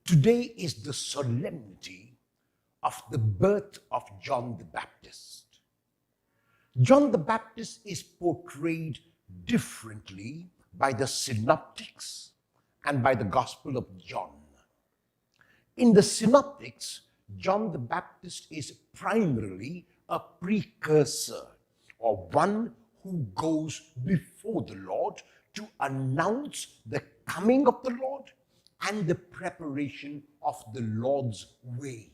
Today is the solemnity of the birth of John the Baptist. John the Baptist is portrayed differently by the synoptics and by the Gospel of John. In the synoptics, John the Baptist is primarily a precursor, or one who goes before the Lord to announce the coming of the Lord and the preparation of the Lord's way.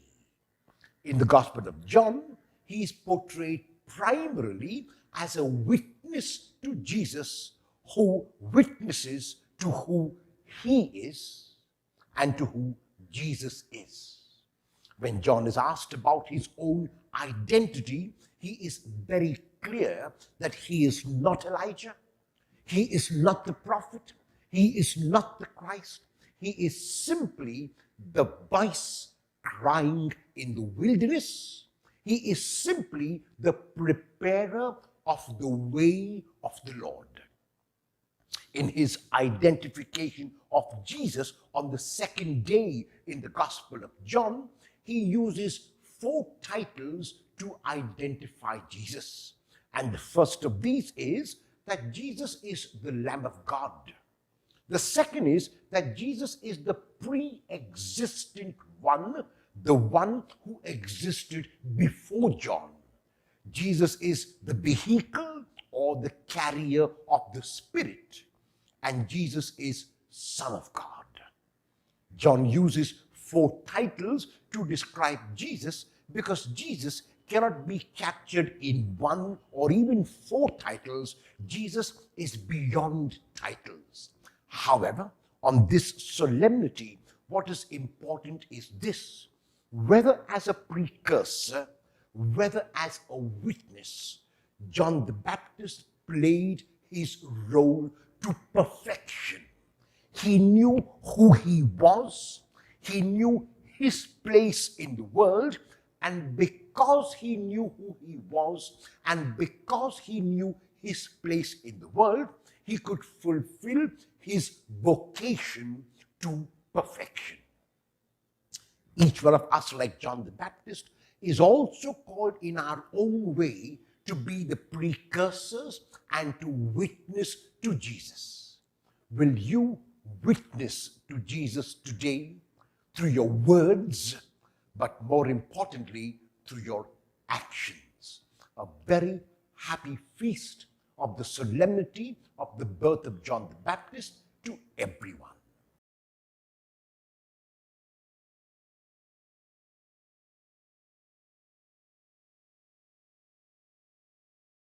In the Gospel of John, he is portrayed primarily as a witness to Jesus, who witnesses to who he is and to who Jesus is. When John is asked about his own identity, he is very clear that he is not Elijah, he is not the prophet, he is not the Christ. He is simply the voice crying in the wilderness. He is simply the preparer of the way of the Lord. In his identification of Jesus on the second day in the Gospel of John, he uses 4 titles to identify Jesus. And the first of these is that Jesus is the Lamb of God. The second is that Jesus is the pre-existent one, the one who existed before John. Jesus is the vehicle or the carrier of the Spirit, and Jesus is Son of God. John uses 4 titles to describe Jesus because Jesus cannot be captured in 1 or even 4 titles. Jesus is beyond titles. However, on this solemnity, what is important is this: whether as a precursor, whether as a witness, John the Baptist played his role to perfection. He knew who he was, he knew his place in the world, and because he knew who he was, and because he knew his place in the world, he could fulfill his vocation to perfection. Each one of us, like John the Baptist, is also called in our own way to be the precursors and to witness to Jesus. Will you witness to Jesus today through your words, but more importantly, through your actions? A very happy feast of the solemnity of the birth of John the Baptist to everyone.